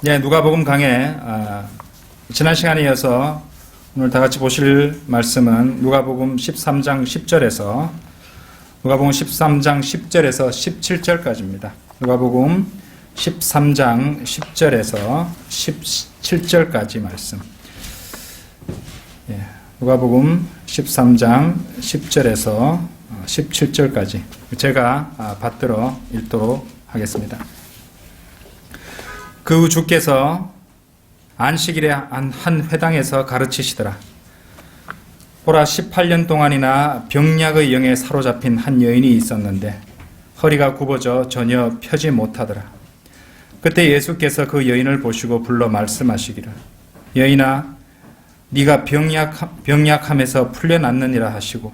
네, 누가복음 강해 지난 시간에 이어서 오늘 다 같이 보실 말씀은 누가복음 13장 10절에서 누가복음 13장 10절에서 17절까지입니다. 누가복음 13장 10절에서 17절까지 말씀. 누가복음 13장 10절에서 17절까지 제가 받들어 읽도록 하겠습니다. 그 후 주께서 안식일에 한 회당에서 가르치시더라. 보라, 18년 동안이나 병약의 영에 사로잡힌 한 여인이 있었는데 허리가 굽어져 전혀 펴지 못하더라. 그때 예수께서 그 여인을 보시고 불러 말씀하시기를, 여인아, 네가 병약함에서 풀려났느니라 하시고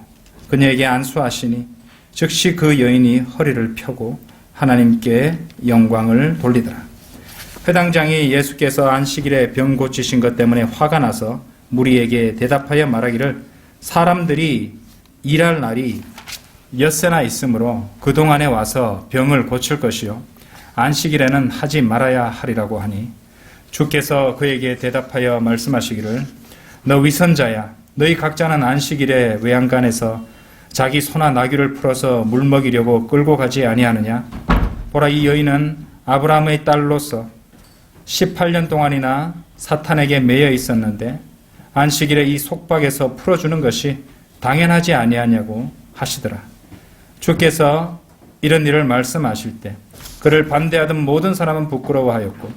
그녀에게 안수하시니 즉시 그 여인이 허리를 펴고 하나님께 영광을 돌리더라. 회당장이 예수께서 안식일에 병 고치신 것 때문에 화가 나서 무리에게 대답하여 말하기를, 사람들이 일할 날이 엿새나 있으므로 그동안에 와서 병을 고칠 것이요 안식일에는 하지 말아야 하리라고 하니, 주께서 그에게 대답하여 말씀하시기를, 너 위선자야, 너희 각자는 안식일에 외양간에서 자기 소나 나귀를 풀어서 물 먹이려고 끌고 가지 아니하느냐? 보라, 이 여인은 아브라함의 딸로서 18년 동안이나 사탄에게 매여 있었는데 안식일에 이 속박에서 풀어주는 것이 당연하지 아니하냐고 하시더라. 주께서 이런 일을 말씀하실 때 그를 반대하던 모든 사람은 부끄러워하였고,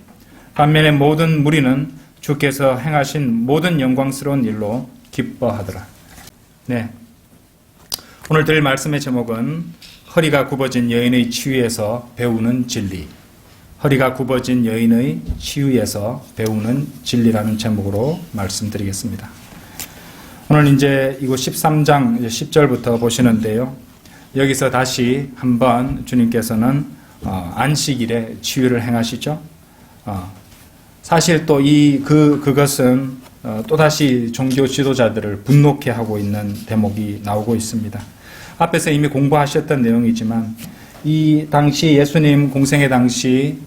반면에 모든 무리는 주께서 행하신 모든 영광스러운 일로 기뻐하더라. 네, 오늘 드릴 말씀의 제목은 허리가 굽어진 여인의 치유에서 배우는 진리. 허리가 굽어진 여인의 치유에서 배우는 진리라는 제목으로 말씀드리겠습니다. 오늘 이제 이곳 13장 10절부터 보시는데요. 여기서 다시 한번 주님께서는 안식일에 치유를 행하시죠. 사실 또 그것은 또다시 종교 지도자들을 분노케 하고 있는 대목이 나오고 있습니다. 앞에서 이미 공부하셨던 내용이지만 이 당시 예수님 공생의 당시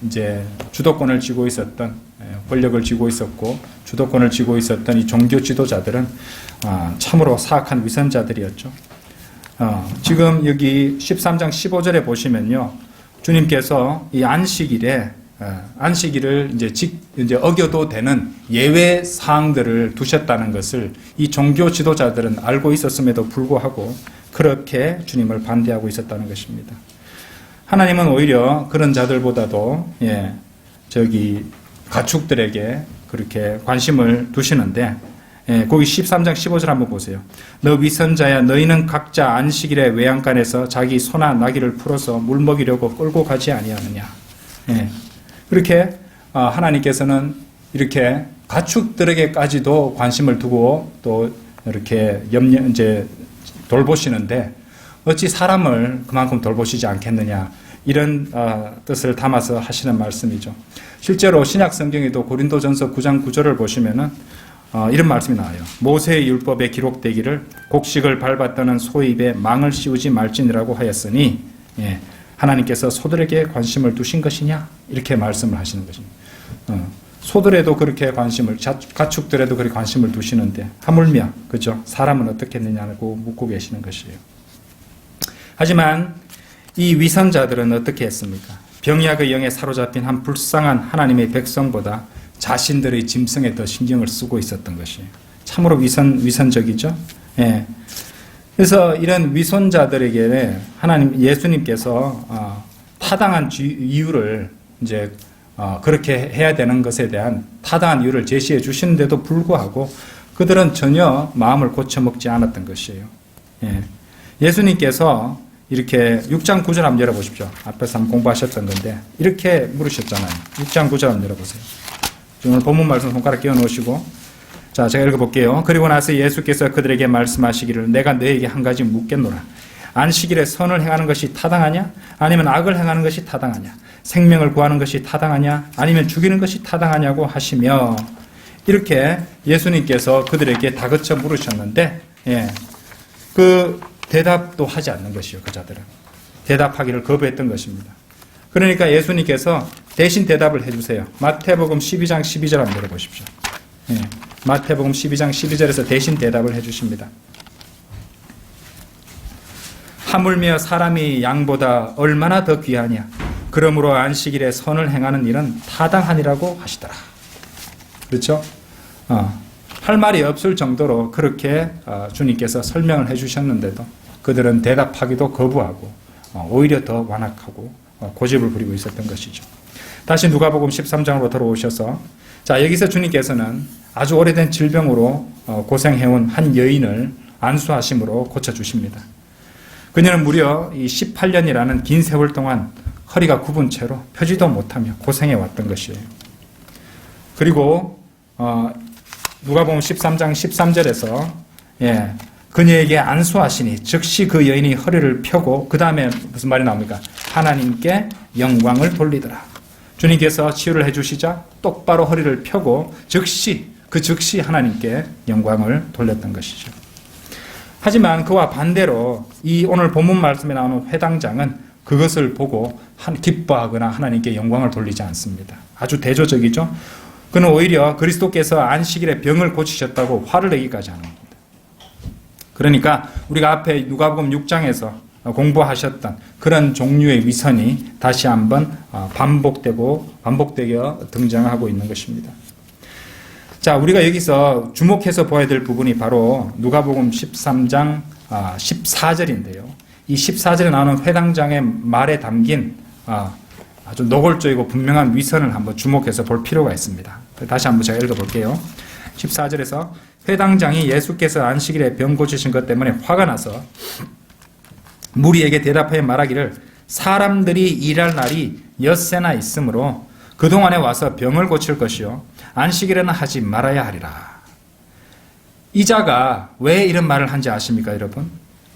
이제 주도권을 쥐고 있었던, 권력을 쥐고 있었고 주도권을 쥐고 있었던 이 종교 지도자들은 참으로 사악한 위선자들이었죠. 지금 여기 13장 15절에 보시면요, 주님께서 이 안식일을 이제 어겨도 되는 예외 사항들을 두셨다는 것을 이 종교 지도자들은 알고 있었음에도 불구하고 그렇게 주님을 반대하고 있었다는 것입니다. 하나님은 오히려 그런 자들보다도 가축들에게 그렇게 관심을 두시는데, 거기 13장 15절 한번 보세요. 너 위선자야, 너희는 각자 안식일에 외양간에서 자기 소나 나귀를 풀어서 물 먹이려고 끌고 가지 아니하느냐. 그렇게 하나님께서는 이렇게 가축들에게까지도 관심을 두고 또 이렇게 돌보시는데 어찌 사람을 그만큼 돌보시지 않겠느냐, 이런 뜻을 담아서 하시는 말씀이죠. 실제로 신약 성경에도 고린도전서 9장 9절을 보시면은 이런 말씀이 나와요. 모세의 율법에 기록되기를 곡식을 밟았다는 소 입에 망을 씌우지 말지니라고 하였으니, 하나님께서 소들에게 관심을 두신 것이냐, 이렇게 말씀을 하시는 것입니다. 소들에도 그렇게 가축들에도 그렇게 관심을 두시는데 하물며 그죠? 사람은 어떻겠느냐고 묻고 계시는 것이에요. 하지만 이 위선자들은 어떻게 했습니까? 병약의 영에 사로잡힌 한 불쌍한 하나님의 백성보다 자신들의 짐승에 더 신경을 쓰고 있었던 것이에요. 참으로 위선적이죠. 그래서 이런 위선자들에게 예수님께서 타당한 이유를 이제 그렇게 해야 되는 것에 대한 타당한 이유를 제시해 주시는데도 불구하고 그들은 전혀 마음을 고쳐먹지 않았던 것이에요. 예수님께서 이렇게 6장 9절 한번 열어보십시오. 앞에서 한번 공부하셨던 건데 이렇게 물으셨잖아요. 6장 9절 한번 열어보세요. 오늘 본문 말씀 손가락 끼워 놓으시고, 자, 제가 읽어볼게요. 그리고 나서 예수께서 그들에게 말씀하시기를, 내가 너에게 한 가지 묻겠노라. 안식일에 선을 행하는 것이 타당하냐? 아니면 악을 행하는 것이 타당하냐? 생명을 구하는 것이 타당하냐? 아니면 죽이는 것이 타당하냐고 하시며, 이렇게 예수님께서 그들에게 다그쳐 물으셨는데, 그 대답도 하지 않는 것이요. 그 자들은 대답하기를 거부했던 것입니다. 그러니까 예수님께서 대신 대답을 해주세요. 마태복음 12장 12절 한번 들어보십시오. 예, 마태복음 12장 12절에서 대신 대답을 해주십니다. 하물며 사람이 양보다 얼마나 더 귀하냐. 그러므로 안식일에 선을 행하는 일은 타당하니라고 하시더라. 그렇죠? 할 말이 없을 정도로 그렇게 주님께서 설명을 해주셨는데도 그들은 대답하기도 거부하고 오히려 더 완악하고 고집을 부리고 있었던 것이죠. 다시 누가복음 13장으로 돌아오셔서 자, 여기서 주님께서는 아주 오래된 질병으로 고생해온 한 여인을 안수하심으로 고쳐주십니다. 그녀는 무려 이 18년이라는 긴 세월 동안 허리가 굽은 채로 펴지도 못하며 고생해왔던 것이에요. 그리고 누가복음 13장 13절에서 그녀에게 안수하시니 즉시 그 여인이 허리를 펴고 그 다음에 무슨 말이 나옵니까? 하나님께 영광을 돌리더라. 주님께서 치유를 해주시자 똑바로 허리를 펴고 즉시 하나님께 영광을 돌렸던 것이죠. 하지만 그와 반대로 이 오늘 본문 말씀에 나오는 회당장은 그것을 보고 기뻐하거나 하나님께 영광을 돌리지 않습니다. 아주 대조적이죠. 그는 오히려 그리스도께서 안식일에 병을 고치셨다고 화를 내기까지 하는 겁니다. 그러니까 우리가 앞에 누가복음 6장에서 공부하셨던 그런 종류의 위선이 다시 한번 반복되어 등장하고 있는 것입니다. 자, 우리가 여기서 주목해서 보아야 될 부분이 바로 누가복음 13장 14절인데요. 이 14절에 나오는 회당장의 말에 담긴 아주 노골적이고 분명한 위선을 한번 주목해서 볼 필요가 있습니다. 다시 한번 제가 읽어볼게요. 14절에서 회당장이 예수께서 안식일에 병 고치신 것 때문에 화가 나서 무리에게 대답하여 말하기를 사람들이 일할 날이 엿새나 있으므로 그동안에 와서 병을 고칠 것이요 안식일에는 하지 말아야 하리라. 이 자가 왜 이런 말을 한지 아십니까, 여러분?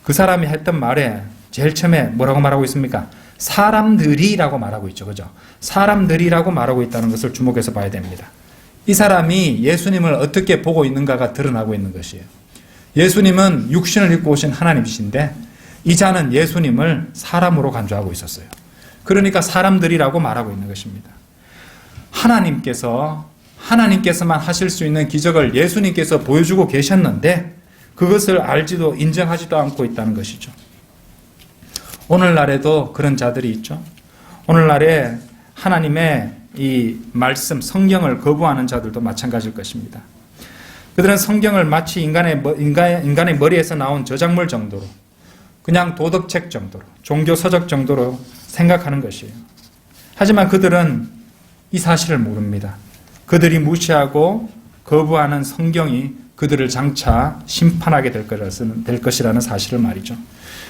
그 사람이 했던 말에 제일 처음에 뭐라고 말하고 있습니까? 사람들이라고 말하고 있죠. 그죠? 사람들이라고 말하고 있다는 것을 주목해서 봐야 됩니다. 이 사람이 예수님을 어떻게 보고 있는가가 드러나고 있는 것이에요. 예수님은 육신을 입고 오신 하나님이신데 이 자는 예수님을 사람으로 간주하고 있었어요. 그러니까 사람들이라고 말하고 있는 것입니다. 하나님께서만 하실 수 있는 기적을 예수님께서 보여주고 계셨는데 그것을 알지도 인정하지도 않고 있다는 것이죠. 오늘날에도 그런 자들이 있죠. 오늘날에 하나님의 이 말씀, 성경을 거부하는 자들도 마찬가지일 것입니다. 그들은 성경을 마치 인간의 머리에서 나온 저작물 정도로 그냥 도덕책 정도로 종교서적 정도로 생각하는 것이에요. 하지만 그들은 이 사실을 모릅니다. 그들이 무시하고 거부하는 성경이 그들을 장차 심판하게 될 것이라는 사실을 말이죠.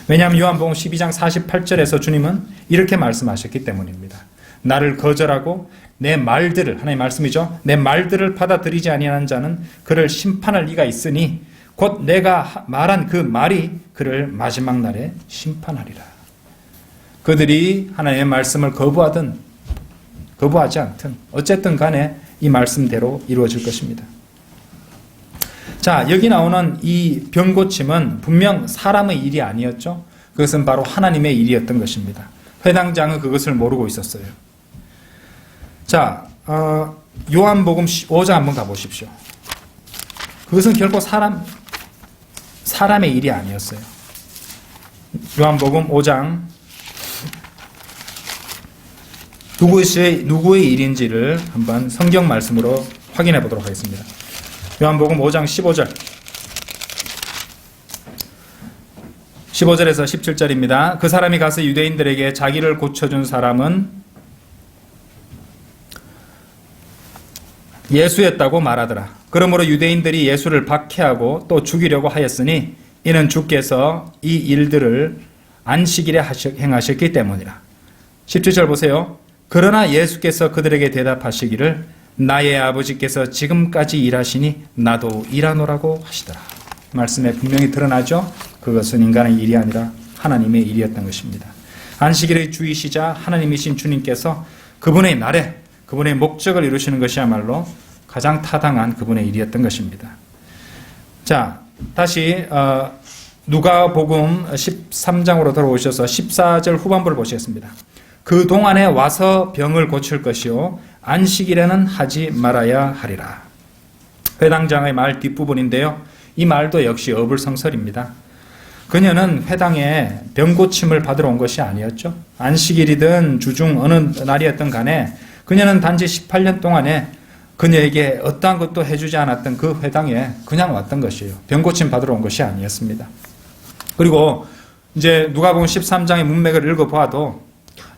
왜냐하면 요한복음 12장 48절에서 주님은 이렇게 말씀하셨기 때문입니다. 나를 거절하고 내 말들을, 하나님의 말씀이죠. 내 말들을 받아들이지 아니하는 자는 그를 심판할 이가 있으니 곧 내가 말한 그 말이 그를 마지막 날에 심판하리라. 그들이 하나님의 말씀을 거부하지 않든 어쨌든 간에 이 말씀대로 이루어질 것입니다. 자, 여기 나오는 이 병고침은 분명 사람의 일이 아니었죠. 그것은 바로 하나님의 일이었던 것입니다. 회당장은 그것을 모르고 있었어요. 자, 요한복음 5장 한번 가보십시오. 그것은 결코 사람의 일이 아니었어요. 요한복음 5장 누구의 일인지를 한번 성경 말씀으로 확인해 보도록 하겠습니다. 요한복음 5장 15절에서 17절입니다. 그 사람이 가서 유대인들에게 자기를 고쳐준 사람은 예수였다고 말하더라. 그러므로 유대인들이 예수를 박해하고 또 죽이려고 하였으니 이는 주께서 이 일들을 안식일에 행하셨기 때문이라. 17절 보세요. 그러나 예수께서 그들에게 대답하시기를 나의 아버지께서 지금까지 일하시니 나도 일하노라고 하시더라. 말씀에 분명히 드러나죠. 그것은 인간의 일이 아니라 하나님의 일이었던 것입니다. 안식일의 주이시자 하나님이신 주님께서 그분의 날에 그분의 목적을 이루시는 것이야말로 가장 타당한 그분의 일이었던 것입니다. 자, 다시 누가복음 13장으로 돌아오셔서 14절 후반부를 보시겠습니다. 그 동안에 와서 병을 고칠 것이요 안식일에는 하지 말아야 하리라. 회당장의 말 뒷부분인데요. 이 말도 역시 어불성설입니다. 그녀는 회당에 병 고침을 받으러 온 것이 아니었죠. 안식일이든 주중 어느 날이었든 간에 그녀는 단지 18년 동안에 그녀에게 어떠한 것도 해주지 않았던 그 회당에 그냥 왔던 것이에요. 병 고침 받으러 온 것이 아니었습니다. 그리고 이제 누가복음 13장의 문맥을 읽어봐도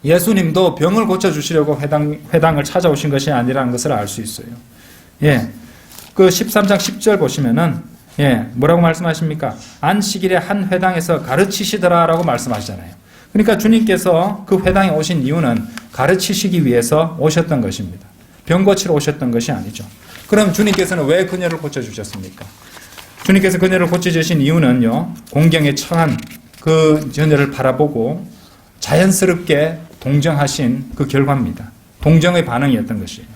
예수님도 병을 고쳐주시려고 회당을 찾아오신 것이 아니라는 것을 알 수 있어요. 예. 그 13장 10절 보시면은 뭐라고 말씀하십니까? 안식일에 한 회당에서 가르치시더라라고 말씀하시잖아요. 그러니까 주님께서 그 회당에 오신 이유는 가르치시기 위해서 오셨던 것입니다. 병 고치러 오셨던 것이 아니죠. 그럼 주님께서는 왜 그녀를 고쳐주셨습니까? 주님께서 그녀를 고쳐주신 이유는요, 공경에 처한 그 그녀를 바라보고 자연스럽게 동정하신 그 결과입니다. 동정의 반응이었던 것이에요.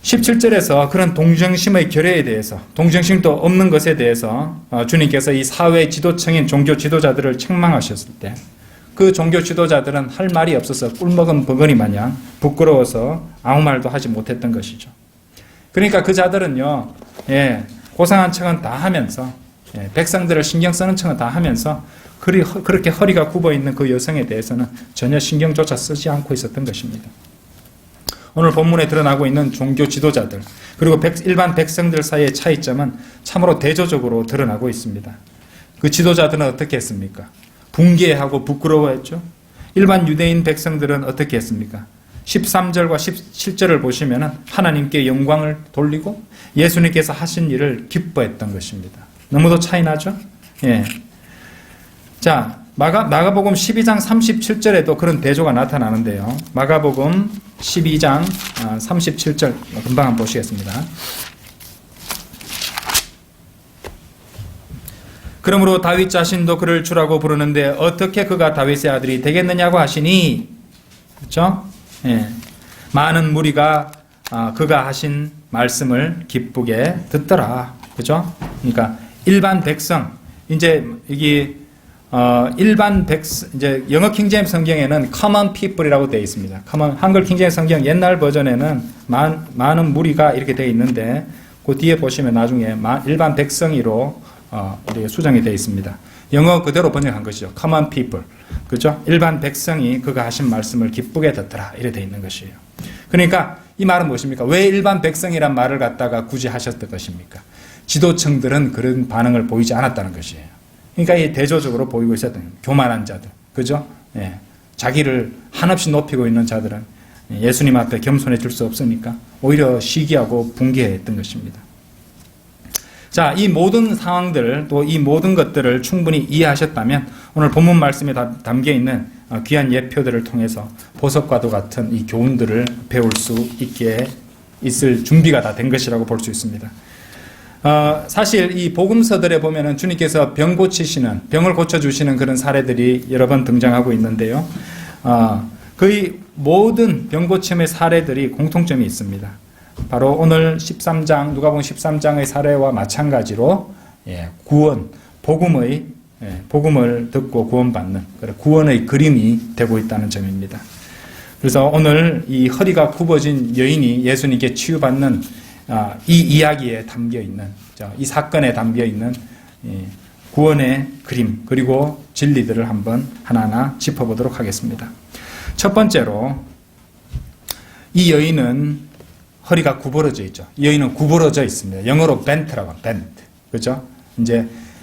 17절에서 그런 동정심의 결여에 대해서, 동정심도 없는 것에 대해서 주님께서 이 사회 지도층인 종교 지도자들을 책망하셨을 때 그 종교 지도자들은 할 말이 없어서 꿀먹은 버거니 마냥 부끄러워서 아무 말도 하지 못했던 것이죠. 그러니까 그 자들은요, 고상한 척은 다 하면서, 백성들을 신경 쓰는 척은 다 하면서 그렇게 허리가 굽어 있는 그 여성에 대해서는 전혀 신경조차 쓰지 않고 있었던 것입니다. 오늘 본문에 드러나고 있는 종교 지도자들 그리고 일반 백성들 사이의 차이점은 참으로 대조적으로 드러나고 있습니다. 그 지도자들은 어떻게 했습니까? 붕괴하고 부끄러워했죠. 일반 유대인 백성들은 어떻게 했습니까? 13절과 17절을 보시면 하나님께 영광을 돌리고 예수님께서 하신 일을 기뻐했던 것입니다. 너무도 차이 나죠? 자, 마가복음 12장 37절에도 그런 대조가 나타나는데요. 마가복음 12장 37절 금방 한번 보시겠습니다. 그러므로 다윗 자신도 그를 주라고 부르는데 어떻게 그가 다윗의 아들이 되겠느냐고 하시니, 그렇죠? 많은 무리가 그가 하신 말씀을 기쁘게 듣더라. 그죠? 그러니까 일반 백성, 이제 이게 일반 백성, 이제 영어 킹제임스 성경에는 common people이라고 되어 있습니다. 한글 킹제임스 성경 옛날 버전에는 많은 무리가 이렇게 되어 있는데 그 뒤에 보시면 나중에 일반 백성이로 이렇게 수정이 되어 있습니다. 영어 그대로 번역한 것이죠. common people. 그죠? 일반 백성이 그가 하신 말씀을 기쁘게 듣더라. 이렇게 되어 있는 것이에요. 그러니까 이 말은 무엇입니까? 왜 일반 백성이란 말을 갖다가 굳이 하셨던 것입니까? 지도층들은 그런 반응을 보이지 않았다는 것이에요. 그러니까 이 대조적으로 보이고 있었던 교만한 자들. 그죠? 자기를 한없이 높이고 있는 자들은 예수님 앞에 겸손해질 수 없으니까 오히려 시기하고 붕괴했던 것입니다. 자, 이 모든 상황들, 또 이 모든 것들을 충분히 이해하셨다면 오늘 본문 말씀에 담겨 있는 귀한 예표들을 통해서 보석과도 같은 이 교훈들을 배울 수 있게 있을 준비가 다 된 것이라고 볼 수 있습니다. 사실 이 복음서들에 보면은 주님께서 병을 고쳐주시는 그런 사례들이 여러 번 등장하고 있는데요. 거의 모든 병 고침의 사례들이 공통점이 있습니다. 바로 오늘 13장, 누가복음 13장의 사례와 마찬가지로 구원, 복음을 듣고 구원받는 구원의 그림이 되고 있다는 점입니다. 그래서 오늘 이 허리가 굽어진 여인이 예수님께 치유받는 이 이야기에 담겨 있는, 이 사건에 담겨 있는 구원의 그림 그리고 진리들을 한번 하나하나 짚어보도록 하겠습니다. 첫 번째로 이 여인은 허리가 구부러져 있죠. 이 여인은 구부러져 있습니다. 영어로 bent라고 합니다. bent. 그죠?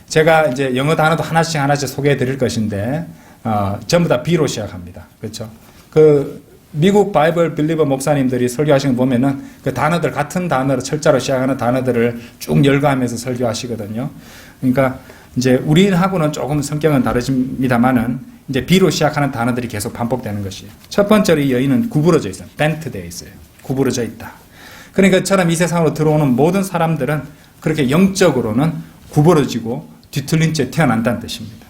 제가 영어 단어도 하나씩 소개해 드릴 것인데, 전부 다 B로 시작합니다. 그렇죠? 미국 바이블 빌리버 목사님들이 설교하시는 거 보면은 그 단어들, 같은 단어로 철자로 시작하는 단어들을 쭉 열거하면서 설교하시거든요. 그러니까 이제 우리하고는 조금 성격은 다르십니다만은 이제 B로 시작하는 단어들이 계속 반복되는 것이에요. 첫 번째로 이 여인은 구부러져 있어요. bent 되어 있어요. 구부러져 있다. 그러니까 저처럼 이 세상으로 들어오는 모든 사람들은 그렇게 영적으로는 구부러지고 뒤틀린 채 태어난다는 뜻입니다.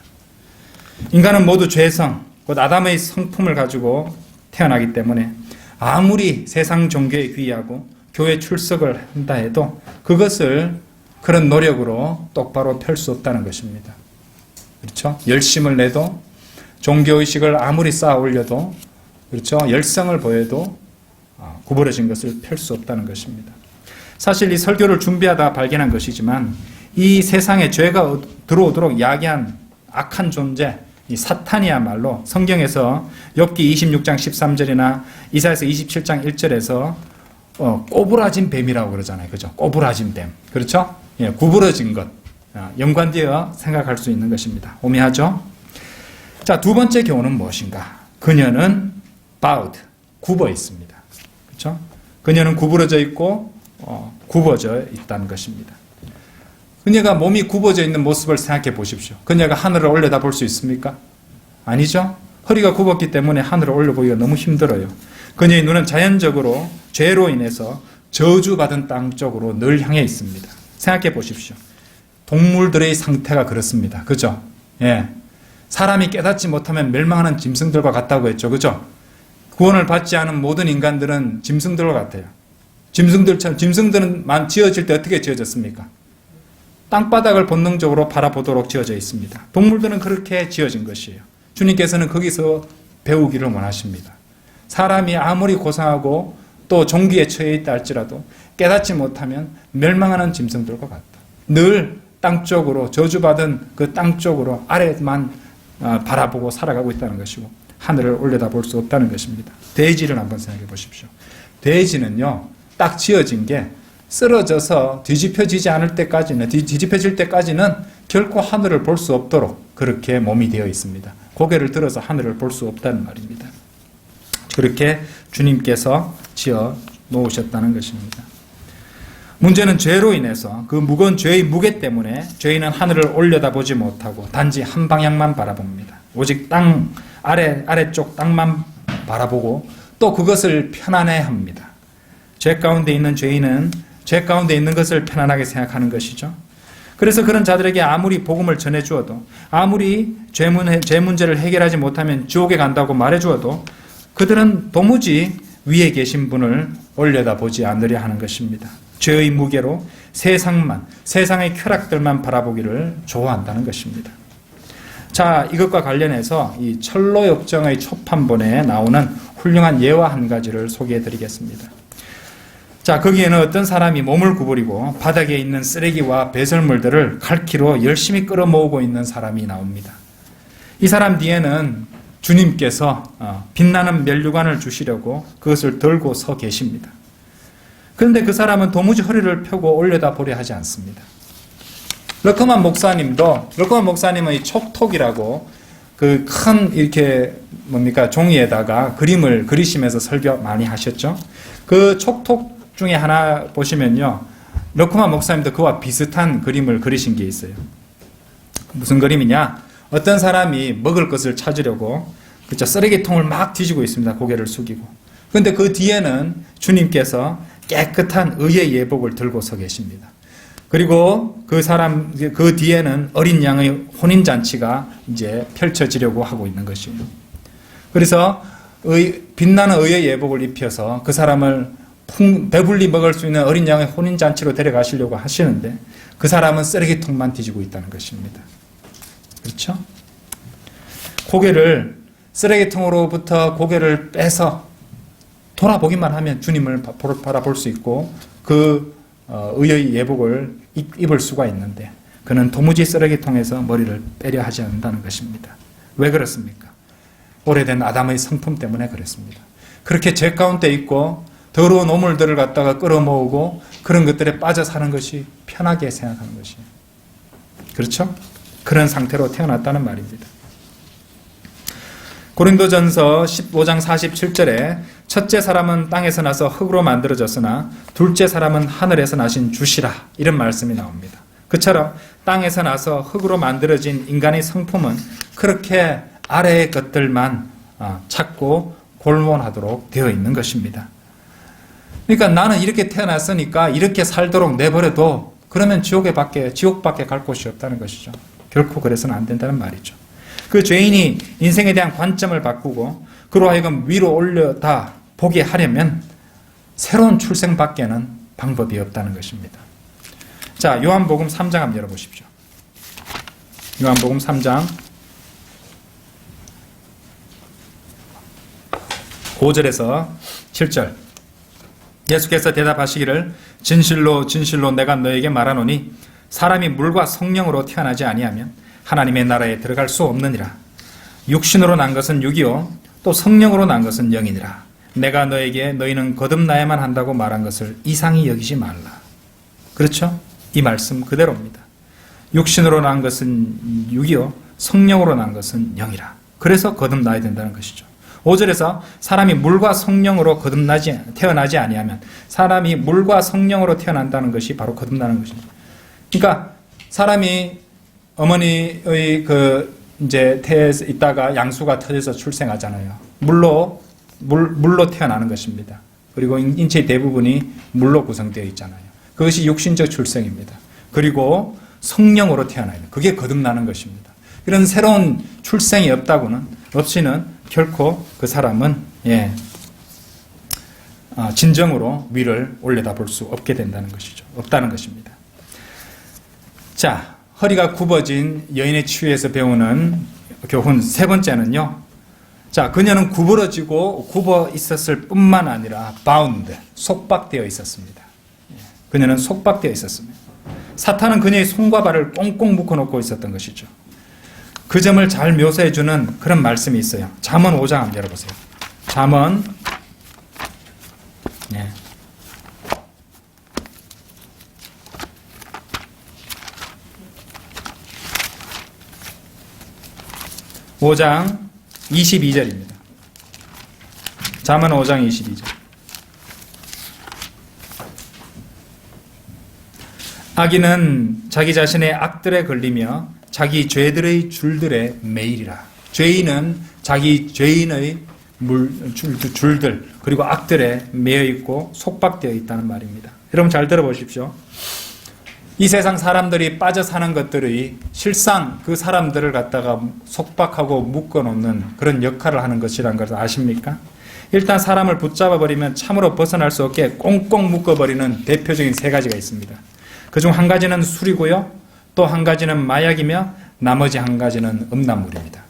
인간은 모두 죄성, 곧 아담의 성품을 가지고 태어나기 때문에 아무리 세상 종교에 귀의하고 교회 출석을 한다 해도 그것을 그런 노력으로 똑바로 펼 수 없다는 것입니다. 그렇죠? 열심을 내도 종교의식을 아무리 쌓아 올려도, 그렇죠? 열성을 보여도 구부러진 것을 펼 수 없다는 것입니다. 사실 이 설교를 준비하다 발견한 것이지만 이 세상에 죄가 들어오도록 야기한 악한 존재, 이 사탄이야말로 성경에서 욥기 26장 13절이나 이사야서 27장 1절에서 꼬부라진 뱀이라고 그러잖아요. 그죠? 꼬부라진 뱀. 그렇죠? 예, 구부러진 것. 연관되어 생각할 수 있는 것입니다. 오미하죠? 자, 두 번째 교훈은 무엇인가? 그녀는 bowed, 굽어 있습니다. 그렇죠? 그녀는 구부러져 있고 굽어져 있다는 것입니다. 그녀가 몸이 굽어져 있는 모습을 생각해 보십시오. 그녀가 하늘을 올려다 볼 수 있습니까? 아니죠? 허리가 굽었기 때문에 하늘을 올려보기가 너무 힘들어요. 그녀의 눈은 자연적으로 죄로 인해서 저주받은 땅 쪽으로 늘 향해 있습니다. 생각해 보십시오. 동물들의 상태가 그렇습니다. 그죠? 예. 사람이 깨닫지 못하면 멸망하는 짐승들과 같다고 했죠. 그죠? 구원을 받지 않은 모든 인간들은 짐승들과 같아요. 짐승들은 지어질 때 어떻게 지어졌습니까? 땅바닥을 본능적으로 바라보도록 지어져 있습니다. 동물들은 그렇게 지어진 것이에요. 주님께서는 거기서 배우기를 원하십니다. 사람이 아무리 고상하고 또 종기에 처해 있다 할지라도 깨닫지 못하면 멸망하는 짐승들과 같다. 늘 땅 쪽으로, 저주받은 그 땅 쪽으로 아래만 바라보고 살아가고 있다는 것이고 하늘을 올려다볼 수 없다는 것입니다. 돼지를 한번 생각해 보십시오. 돼지는요, 딱 지어진 게 쓰러져서 뒤집혀지지 않을 때까지는, 뒤집혀질 때까지는 결코 하늘을 볼 수 없도록 그렇게 몸이 되어 있습니다. 고개를 들어서 하늘을 볼 수 없다는 말입니다. 그렇게 주님께서 지어 놓으셨다는 것입니다. 문제는 죄로 인해서 그 무거운 죄의 무게 때문에 죄인은 하늘을 올려다보지 못하고 단지 한 방향만 바라봅니다. 오직 땅 아래쪽 땅만 바라보고 또 그것을 편안해합니다. 죄 가운데 있는 죄인은 죄 가운데 있는 것을 편안하게 생각하는 것이죠. 그래서 그런 자들에게 아무리 복음을 전해주어도, 아무리 죄 문제를 해결하지 못하면 지옥에 간다고 말해주어도 그들은 도무지 위에 계신 분을 올려다보지 않으려 하는 것입니다. 죄의 무게로 세상의 쾌락들만 바라보기를 좋아한다는 것입니다. 자, 이것과 관련해서 이 철로역정의 초판본에 나오는 훌륭한 예화 한 가지를 소개해 드리겠습니다. 자, 거기에는 어떤 사람이 몸을 구부리고 바닥에 있는 쓰레기와 배설물들을 칼키로 열심히 끌어모으고 있는 사람이 나옵니다. 이 사람 뒤에는 주님께서 빛나는 면류관을 주시려고 그것을 들고 서 계십니다. 그런데 그 사람은 도무지 허리를 펴고 올려다보려 하지 않습니다. 러커만 목사님은 이 촉톡이라고 그 큰 이렇게 종이에다가 그림을 그리시면서 설교 많이 하셨죠. 그 촉톡 중에 하나 보시면요, 러커만 목사님도 그와 비슷한 그림을 그리신 게 있어요. 무슨 그림이냐? 어떤 사람이 먹을 것을 찾으려고 그쵸, 쓰레기통을 막 뒤지고 있습니다. 고개를 숙이고. 그런데 그 뒤에는 주님께서 깨끗한 의의 예복을 들고 서 계십니다. 그리고 그 뒤에는 어린 양의 혼인잔치가 이제 펼쳐지려고 하고 있는 것이에요. 그래서 빛나는 의의 예복을 입혀서 그 사람을 배불리 먹을 수 있는 어린 양의 혼인잔치로 데려가시려고 하시는데 그 사람은 쓰레기통만 뒤지고 있다는 것입니다. 그렇죠? 쓰레기통으로부터 고개를 빼서 돌아보기만 하면 주님을 바라볼 수 있고 그 의의 예복을 입을 수가 있는데 그는 도무지 쓰레기통에서 머리를 빼려 하지 않는다는 것입니다. 왜 그렇습니까? 오래된 아담의 성품 때문에 그렇습니다. 그렇게 죄 가운데 있고 더러운 오물들을 갖다가 끌어모으고 그런 것들에 빠져 사는 것이 편하게 생각하는 것이에요. 그렇죠? 그런 상태로 태어났다는 말입니다. 고린도전서 15장 47절에 첫째 사람은 땅에서 나서 흙으로 만들어졌으나 둘째 사람은 하늘에서 나신 주시라, 이런 말씀이 나옵니다. 그처럼 땅에서 나서 흙으로 만들어진 인간의 성품은 그렇게 아래의 것들만 찾고 골몰하도록 되어 있는 것입니다. 그러니까 나는 이렇게 태어났으니까 이렇게 살도록 내버려도 그러면 지옥밖에 갈 곳이 없다는 것이죠. 결코 그래서는 안 된다는 말이죠. 그 죄인이 인생에 대한 관점을 바꾸고 그로 하여금 위로 올려다 보게 하려면 새로운 출생밖에는 방법이 없다는 것입니다. 자, 요한복음 3장 한번 열어보십시오. 요한복음 3장 5절에서 7절. 예수께서 대답하시기를 진실로 진실로 내가 너에게 말하노니 사람이 물과 성령으로 태어나지 아니하면 하나님의 나라에 들어갈 수 없느니라. 육신으로 난 것은 육이요 또 성령으로 난 것은 영이니라. 내가 너에게 너희는 거듭나야만 한다고 말한 것을 이상히 여기지 말라. 그렇죠? 이 말씀 그대로입니다. 육신으로 난 것은 육이요 성령으로 난 것은 영이라. 그래서 거듭나야 된다는 것이죠. 5절에서 사람이 물과 성령으로 태어나지 아니하면, 사람이 물과 성령으로 태어난다는 것이 바로 거듭나는 것입니다. 그러니까 사람이 어머니의 이제 태에서 있다가 양수가 터져서 출생하잖아요. 물로 태어나는 것입니다. 그리고 인체의 대부분이 물로 구성되어 있잖아요. 그것이 육신적 출생입니다. 그리고 성령으로 태어나요. 그게 거듭나는 것입니다. 이런 새로운 출생이 없이는 결코 그 사람은 진정으로 위를 올려다볼 수 없게 된다는 것이죠. 없다는 것입니다. 자, 허리가 굽어진 여인의 치유에서 배우는 교훈 세 번째는요. 자, 그녀는 굽어 있었을 뿐만 아니라 bound, 속박되어 있었습니다. 그녀는 속박되어 있었습니다. 사탄은 그녀의 손과 발을 꽁꽁 묶어놓고 있었던 것이죠. 그 점을 잘 묘사해주는 그런 말씀이 있어요. 잠언 5장 한번 열어보세요. 잠언 5장 22절입니다. 잠언 5장 22절. 악인은 자기 자신의 악들에 걸리며 자기 죄들의 줄들에 매이리라. 죄인은 자기 죄인의 줄들 그리고 악들에 매여 있고 속박되어 있다는 말입니다. 여러분 잘 들어보십시오. 이 세상 사람들이 빠져 사는 것들이 실상 그 사람들을 갖다가 속박하고 묶어놓는 그런 역할을 하는 것이라는 것을 아십니까? 일단 사람을 붙잡아 버리면 참으로 벗어날 수 없게 꽁꽁 묶어버리는 대표적인 세 가지가 있습니다. 그중 한 가지는 술이고요, 또 한 가지는 마약이며 나머지 한 가지는 음란물입니다.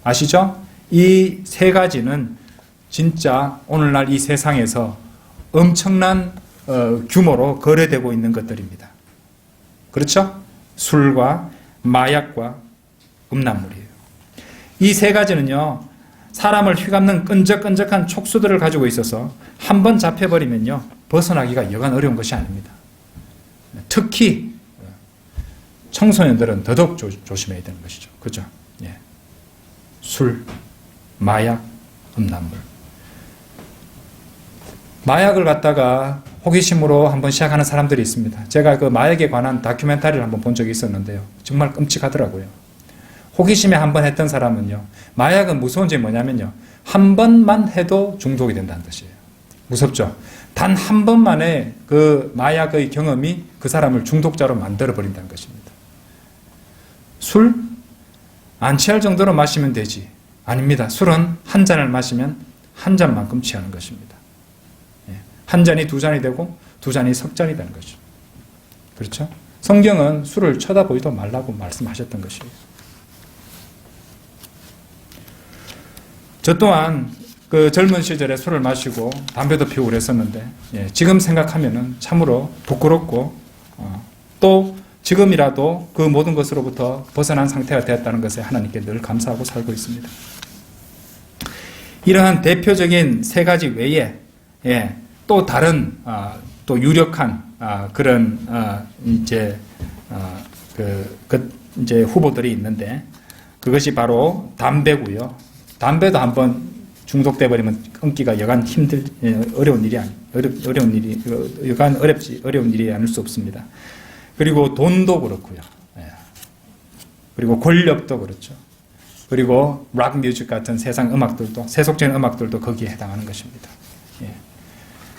아시죠? 이 세 가지는 진짜 오늘날 이 세상에서 엄청난 규모로 거래되고 있는 것들입니다. 그렇죠? 술과 마약과 음란물이에요. 이 세 가지는요, 사람을 휘감는 끈적끈적한 촉수들을 가지고 있어서 한번 잡혀버리면요, 벗어나기가 여간 어려운 것이 아닙니다. 특히 청소년들은 더더욱 조심해야 되는 것이죠. 그죠? 예. 술, 마약, 음란물. 마약을 갖다가 호기심으로 한번 시작하는 사람들이 있습니다. 제가 그 마약에 관한 다큐멘터리를 한번 본 적이 있었는데요. 정말 끔찍하더라고요. 호기심에 한번 했던 사람은요, 마약은 무서운 점이 뭐냐면요, 한 번만 해도 중독이 된다는 뜻이에요. 무섭죠? 단 한 번만의 그 마약의 경험이 그 사람을 중독자로 만들어버린다는 것입니다. 술? 안 취할 정도로 마시면 되지. 아닙니다. 술은 한 잔을 마시면 한 잔만큼 취하는 것입니다. 한 잔이 두 잔이 되고 두 잔이 석 잔이 되는 거죠. 그렇죠? 성경은 술을 쳐다보지도 말라고 말씀하셨던 것이에요. 저 또한 그 젊은 시절에 술을 마시고 담배도 피우고 그랬었는데, 지금 생각하면은 참으로 부끄럽고, 또 지금이라도 그 모든 것으로부터 벗어난 상태가 되었다는 것에 하나님께 늘 감사하고 살고 있습니다. 이러한 대표적인 세 가지 외에 또 다른 또 유력한 그런 이제 후보들이 있는데, 그것이 바로 담배고요. 담배도 한번 중독돼 버리면 끊기가 여간 어려운 일이 아닐 수 없습니다. 그리고 돈도 그렇고요. 그리고 권력도 그렇죠. 그리고 락 뮤직 같은 세상 음악들도, 세속적인 음악들도 거기에 해당하는 것입니다.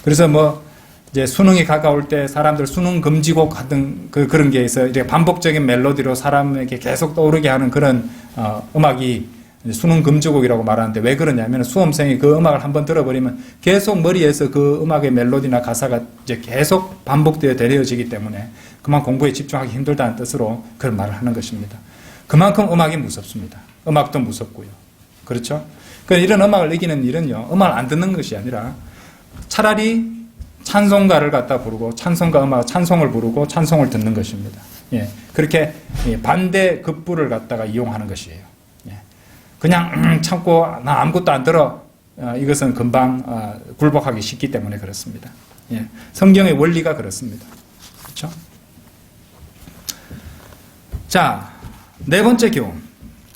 그래서 이제 수능이 가까울 때 사람들 수능 금지곡 같은 그런 게 있어요. 이렇게 반복적인 멜로디로 사람에게 계속 떠오르게 하는 그런 음악이 수능 금지곡이라고 말하는데, 왜 그러냐면 수험생이 그 음악을 한번 들어버리면 계속 머리에서 그 음악의 멜로디나 가사가 이제 계속 반복되어 되어지기 때문에 그만 공부에 집중하기 힘들다는 뜻으로 그런 말을 하는 것입니다. 그만큼 음악이 무섭습니다. 음악도 무섭고요. 그렇죠? 이런 음악을 이기는 일은요, 음악을 안 듣는 것이 아니라 차라리 찬송가를 갖다 부르고 찬송가 음악, 찬송을 부르고 찬송을 듣는 것입니다. 예, 그렇게 반대 급부를 갖다가 이용하는 것이에요. 예, 그냥 참고 나 아무것도 안 들어, 이것은 금방 굴복하기 쉽기 때문에 그렇습니다. 예, 성경의 원리가 그렇습니다. 그렇죠? 자, 네 번째 교훈.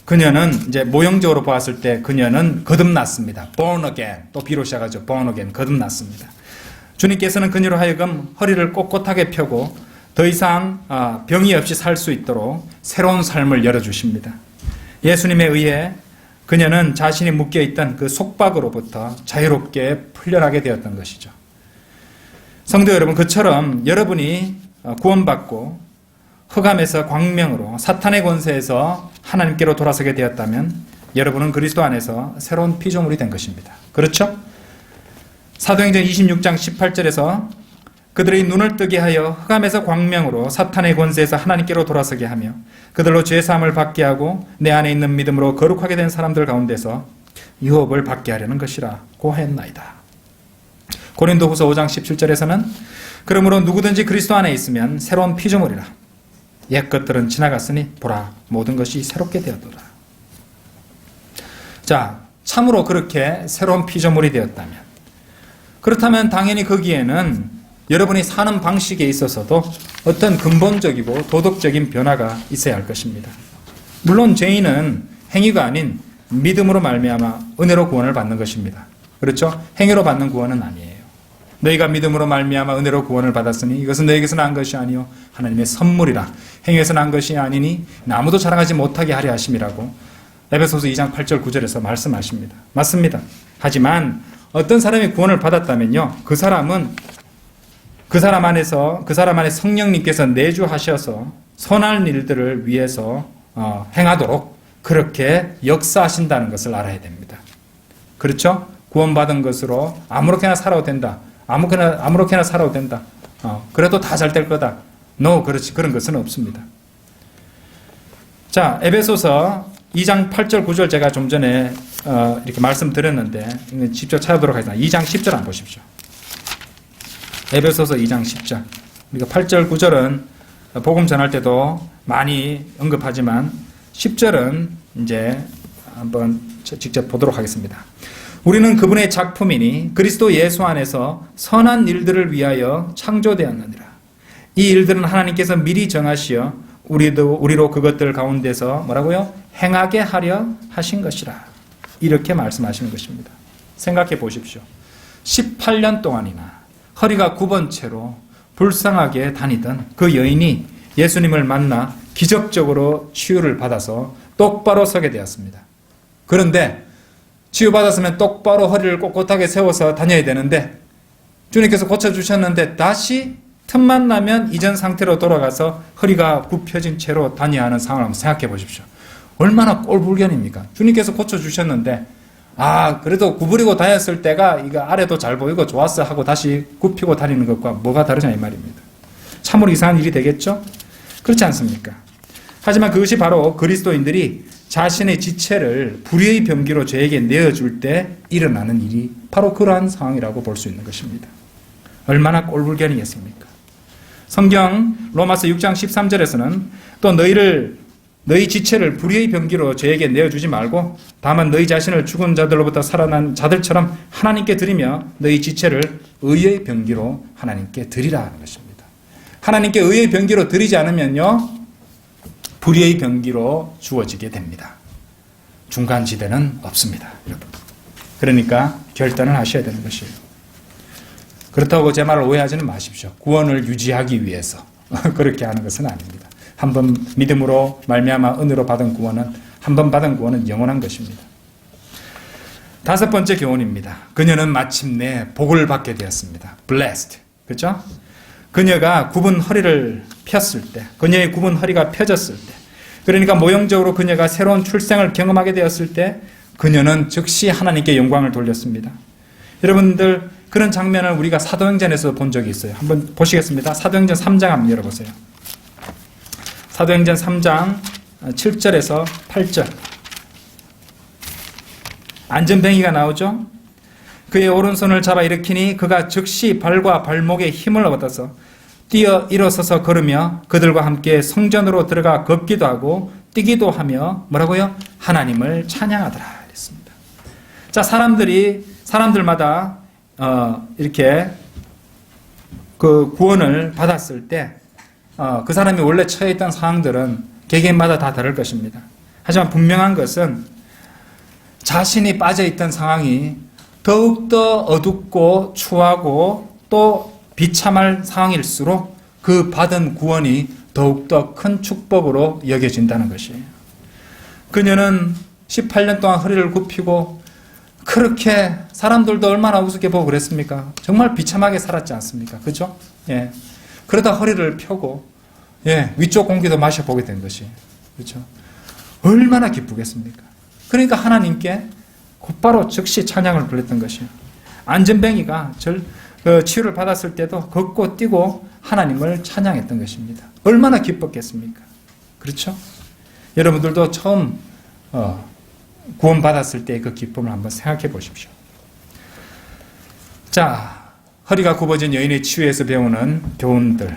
그녀는 이제 모형적으로 보았을 때 그녀는 거듭났습니다. born again. 또 B로 시작하죠. born again. 거듭났습니다. 주님께서는 그녀로 하여금 허리를 꼿꼿하게 펴고 더 이상 병이 없이 살 수 있도록 새로운 삶을 열어주십니다. 예수님에 의해 그녀는 자신이 묶여있던 그 속박으로부터 자유롭게 풀려나게 되었던 것이죠. 성도 여러분, 그처럼 여러분이 구원받고 흑암에서 광명으로 사탄의 권세에서 하나님께로 돌아서게 되었다면 여러분은 그리스도 안에서 새로운 피조물이 된 것입니다. 그렇죠? 사도행전 26장 18절에서 그들의 눈을 뜨게 하여 흑암에서 광명으로 사탄의 권세에서 하나님께로 돌아서게 하며 그들로 죄사함을 받게 하고 내 안에 있는 믿음으로 거룩하게 된 사람들 가운데서 유업을 받게 하려는 것이라고 하였나이다. 고린도후서 5장 17절에서는 그러므로 누구든지 그리스도 안에 있으면 새로운 피조물이라. 옛 것들은 지나갔으니 보라 모든 것이 새롭게 되었도다. 자, 참으로 그렇게 새로운 피조물이 되었다면, 그렇다면 당연히 거기에는 여러분이 사는 방식에 있어서도 어떤 근본적이고 도덕적인 변화가 있어야 할 것입니다. 물론 죄인은 행위가 아닌 믿음으로 말미암아 은혜로 구원을 받는 것입니다. 그렇죠? 행위로 받는 구원은 아니에요. 너희가 믿음으로 말미암아 은혜로 구원을 받았으니 이것은 너희에게서 난 것이 아니요 하나님의 선물이라. 행위에서 난 것이 아니니 아무도 자랑하지 못하게 하려 하심이라고 에베소서 2장 8절 9절에서 말씀하십니다. 맞습니다. 하지만 어떤 사람이 구원을 받았다면요, 그 사람은 그 사람 안에 성령님께서 내주하셔서 선한 일들을 위해서 행하도록 그렇게 역사하신다는 것을 알아야 됩니다. 그렇죠? 구원받은 것으로 아무렇게나 살아도 된다. 아무렇게나 살아도 된다. 그래도 다 잘 될 거다. 그렇지. 그런 것은 없습니다. 자, 에베소서 2장 8절 9절 제가 좀 전에 이렇게 말씀드렸는데 직접 찾아보도록 하겠습니다. 2장 10절 한번 보십시오. 에베소서 2장 10절. 우리가 8절 9절은 복음 전할 때도 많이 언급하지만 10절은 이제 한번 직접 보도록 하겠습니다. 우리는 그분의 작품이니 그리스도 예수 안에서 선한 일들을 위하여 창조되었느니라. 이 일들은 하나님께서 미리 정하시어 우리로 그것들 가운데서 뭐라고요? 행하게 하려 하신 것이라. 이렇게 말씀하시는 것입니다. 생각해 보십시오. 18년 동안이나 허리가 9번 채로 불쌍하게 다니던 그 여인이 예수님을 만나 기적적으로 치유를 받아서 똑바로 서게 되었습니다. 그런데 치유받았으면 똑바로 허리를 꼿꼿하게 세워서 다녀야 되는데 주님께서 고쳐주셨는데 다시 틈만 나면 이전 상태로 돌아가서 허리가 굽혀진 채로 다녀야 하는 상황을 한번 생각해 보십시오. 얼마나 꼴불견입니까? 주님께서 고쳐주셨는데 그래도 구부리고 다녔을 때가 이거 아래도 잘 보이고 좋았어 하고 다시 굽히고 다니는 것과 뭐가 다르냐 이 말입니다. 참으로 이상한 일이 되겠죠? 그렇지 않습니까? 하지만 그것이 바로 그리스도인들이 자신의 지체를 불의의 병기로 죄에게 내어줄 때 일어나는 일이 바로 그러한 상황이라고 볼 수 있는 것입니다. 얼마나 꼴불견이겠습니까? 성경 로마서 6장 13절에서는 또 너희 지체를 불의의 병기로 죄에게 내어주지 말고 다만 너희 자신을 죽은 자들로부터 살아난 자들처럼 하나님께 드리며 너희 지체를 의의 병기로 하나님께 드리라 하는 것입니다. 하나님께 의의 병기로 드리지 않으면요 불의의 병기로 주어지게 됩니다. 중간지대는 없습니다, 여러분. 그러니까 결단을 하셔야 되는 것이에요. 그렇다고 제 말을 오해하지는 마십시오. 구원을 유지하기 위해서 그렇게 하는 것은 아닙니다. 한번 믿음으로 말미암아 은혜로 받은 구원은 한번 받은 구원은 영원한 것입니다. 다섯 번째 교훈입니다. 그녀는 마침내 복을 받게 되었습니다. blessed. 그렇죠? 그녀가 굽은 허리를 폈을 때, 그녀의 굽은 허리가 펴졌을 때, 그러니까 모형적으로 그녀가 새로운 출생을 경험하게 되었을 때 그녀는 즉시 하나님께 영광을 돌렸습니다. 여러분들 그런 장면을 우리가 사도행전에서 본 적이 있어요. 한번 보시겠습니다. 사도행전 3장 한번 열어보세요. 사도행전 3장 7절에서 8절. 안전뱅이가 나오죠. 그의 오른손을 잡아 일으키니 그가 즉시 발과 발목에 힘을 얻어서 뛰어 일어서서 걸으며 그들과 함께 성전으로 들어가 걷기도 하고 뛰기도 하며 뭐라고요? 하나님을 찬양하더라 그랬습니다. 자, 사람들마다 이렇게 그 구원을 받았을 때 그 사람이 원래 처해 있던 상황들은 개개인마다 다 다를 것입니다. 하지만 분명한 것은 자신이 빠져 있던 상황이 더욱더 어둡고 추하고 또 비참할 상황일수록 그 받은 구원이 더욱더 큰 축복으로 여겨진다는 것이에요. 그녀는 18년 동안 허리를 굽히고 그렇게 사람들도 얼마나 우습게 보고 그랬습니까? 정말 비참하게 살았지 않습니까? 그죠? 예. 그러다 허리를 펴고, 예, 위쪽 공기도 마셔보게 된 것이. 그죠? 얼마나 기쁘겠습니까? 그러니까 하나님께 곧바로 즉시 찬양을 불렀던 것이에요. 안전뱅이가 치유를 받았을 때도 걷고 뛰고 하나님을 찬양했던 것입니다. 얼마나 기뻤겠습니까? 그렇죠? 여러분들도 처음 구원받았을 때 그 기쁨을 한번 생각해 보십시오. 자, 허리가 굽어진 여인의 치유에서 배우는 교훈들.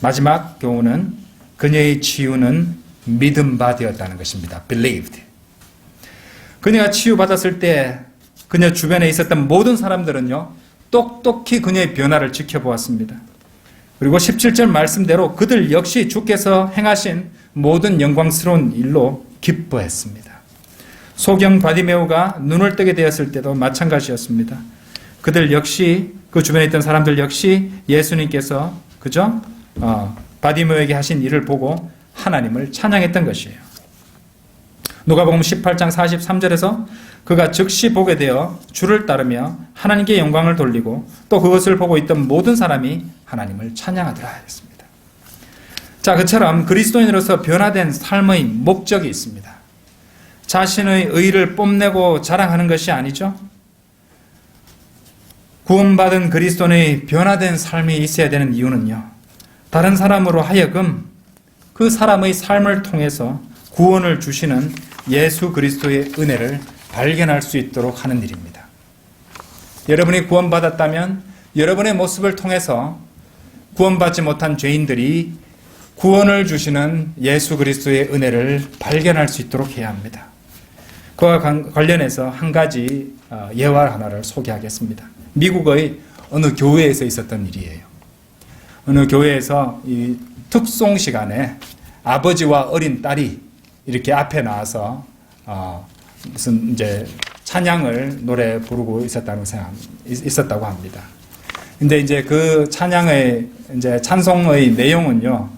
마지막 교훈은 그녀의 치유는 믿음 바 되었다는 것입니다. believed. 그녀가 치유받았을 때 그녀 주변에 있었던 모든 사람들은요, 똑똑히 그녀의 변화를 지켜보았습니다. 그리고 17절 말씀대로 그들 역시 주께서 행하신 모든 영광스러운 일로 기뻐했습니다. 소경 바디메오가 눈을 뜨게 되었을 때도 마찬가지였습니다. 그들 역시, 그 주변에 있던 사람들 역시 예수님께서, 그죠? 바디메오에게 하신 일을 보고 하나님을 찬양했던 것이에요. 누가복음 18장 43절에서 그가 즉시 보게 되어 주를 따르며 하나님께 영광을 돌리고 또 그것을 보고 있던 모든 사람이 하나님을 찬양하더라 했습니다. 자, 그처럼 그리스도인으로서 변화된 삶의 목적이 있습니다. 자신의 의를 뽐내고 자랑하는 것이 아니죠. 구원받은 그리스도인의 변화된 삶이 있어야 되는 이유는요, 다른 사람으로 하여금 그 사람의 삶을 통해서 구원을 주시는 예수 그리스도의 은혜를 발견할 수 있도록 하는 일입니다. 여러분이 구원받았다면 여러분의 모습을 통해서 구원받지 못한 죄인들이 구원을 주시는 예수 그리스도의 은혜를 발견할 수 있도록 해야 합니다. 그와 관련해서 한 가지 예화 하나를 소개하겠습니다. 미국의 어느 교회에서 있었던 일이에요. 어느 교회에서 이 특송 시간에 아버지와 어린 딸이 이렇게 앞에 나와서 무슨 이제 찬양을 노래 부르고 있었다고 합니다. 근데 이제 그 찬양의 이제 찬송의 내용은요,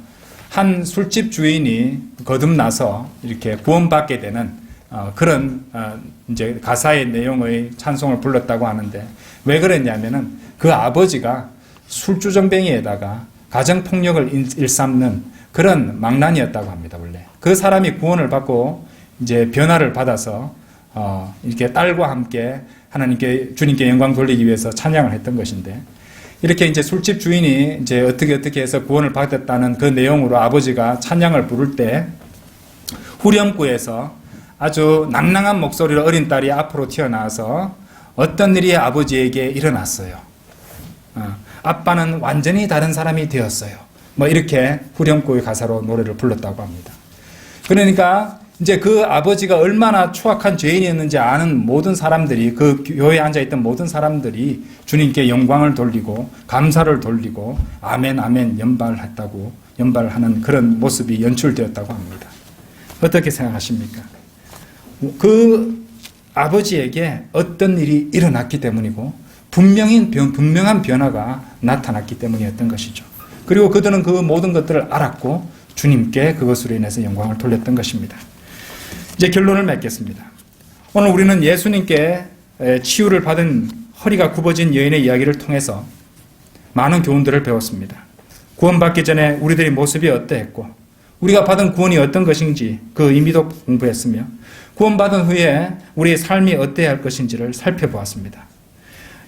한 술집 주인이 거듭나서 이렇게 구원받게 되는 그런 이제 가사의 내용의 찬송을 불렀다고 하는데, 왜 그랬냐면은 그 아버지가 술주정뱅이에다가 가정폭력을 일삼는 그런 망난이었다고 합니다. 원래 그 사람이 구원을 받고 이제 변화를 받아서 이렇게 딸과 함께 하나님께, 주님께 영광 돌리기 위해서 찬양을 했던 것인데, 이렇게 이제 술집 주인이 이제 어떻게 해서 구원을 받았다는 그 내용으로 아버지가 찬양을 부를 때 후렴구에서 아주 낭낭한 목소리로 어린 딸이 앞으로 튀어나와서 어떤 일이 아버지에게 일어났어요. 아빠는 완전히 다른 사람이 되었어요. 뭐 이렇게 후렴구의 가사로 노래를 불렀다고 합니다. 그러니까 이제 그 아버지가 얼마나 추악한 죄인이었는지 아는 모든 사람들이, 그 교회에 앉아있던 모든 사람들이 주님께 영광을 돌리고 감사를 돌리고 아멘 아멘 연발하는 그런 모습이 연출되었다고 합니다. 어떻게 생각하십니까? 그 아버지에게 어떤 일이 일어났기 때문이고 분명한 변화가 나타났기 때문이었던 것이죠. 그리고 그들은 그 모든 것들을 알았고 주님께 그것으로 인해서 영광을 돌렸던 것입니다. 이제 결론을 맺겠습니다. 오늘 우리는 예수님께 치유를 받은 허리가 굽어진 여인의 이야기를 통해서 많은 교훈들을 배웠습니다. 구원받기 전에 우리들의 모습이 어떠했고 우리가 받은 구원이 어떤 것인지 그 의미도 공부했으며, 구원받은 후에 우리의 삶이 어때야 할 것인지를 살펴보았습니다.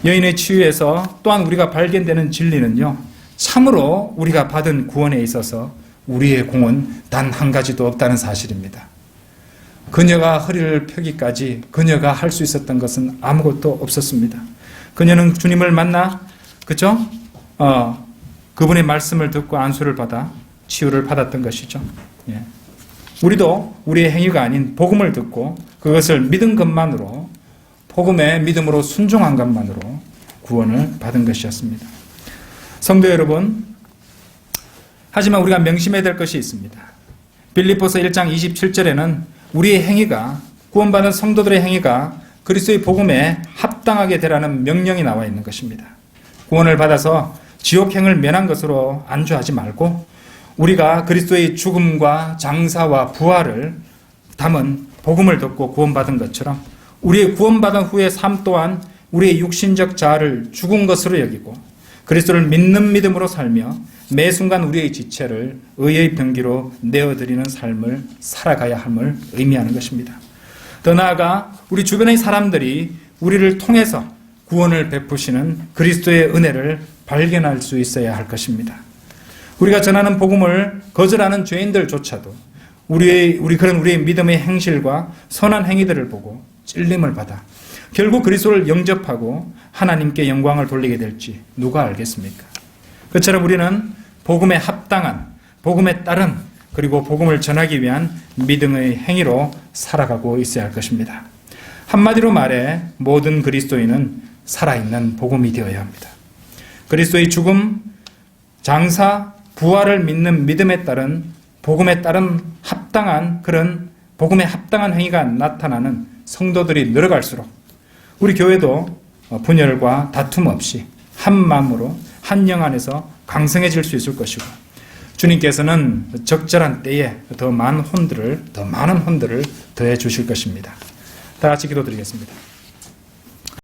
여인의 치유에서 또한 우리가 발견되는 진리는요, 참으로 우리가 받은 구원에 있어서 우리의 공은 단 한 가지도 없다는 사실입니다. 그녀가 허리를 펴기까지 그녀가 할 수 있었던 것은 아무것도 없었습니다. 그녀는 주님을 만나, 그죠? 그분의 말씀을 듣고 안수를 받아 치유를 받았던 것이죠. 예. 우리도 우리의 행위가 아닌 복음을 듣고 그것을 믿은 것만으로, 복음의 믿음으로 순종한 것만으로 구원을 받은 것이었습니다. 성도 여러분, 하지만 우리가 명심해야 될 것이 있습니다. 빌립보서 1장 27절에는 우리의 행위가, 구원받은 성도들의 행위가 그리스도의 복음에 합당하게 되라는 명령이 나와 있는 것입니다. 구원을 받아서 지옥행을 면한 것으로 안주하지 말고 우리가 그리스도의 죽음과 장사와 부활을 담은 복음을 듣고 구원받은 것처럼 우리의 구원받은 후의 삶 또한 우리의 육신적 자아를 죽은 것으로 여기고 그리스도를 믿는 믿음으로 살며 매 순간 우리의 지체를 의의 병기로 내어드리는 삶을 살아가야 함을 의미하는 것입니다. 더 나아가 우리 주변의 사람들이 우리를 통해서 구원을 베푸시는 그리스도의 은혜를 발견할 수 있어야 할 것입니다. 우리가 전하는 복음을 거절하는 죄인들조차도 우리의 믿음의 행실과 선한 행위들을 보고 찔림을 받아 결국 그리스도를 영접하고 하나님께 영광을 돌리게 될지 누가 알겠습니까? 그처럼 우리는 복음에 합당한, 복음에 따른, 그리고 복음을 전하기 위한 믿음의 행위로 살아가고 있어야 할 것입니다. 한마디로 말해 모든 그리스도인은 살아있는 복음이 되어야 합니다. 그리스도의 죽음, 장사, 부활을 믿는 믿음에 따른, 복음에 따른 합당한 그런 복음에 합당한 행위가 나타나는 성도들이 늘어갈수록 우리 교회도 분열과 다툼 없이 한 마음으로 한 영 안에서 강성해질 수 있을 것이고 주님께서는 적절한 때에 더 많은 혼들을 더해 주실 것입니다. 다 같이 기도드리겠습니다.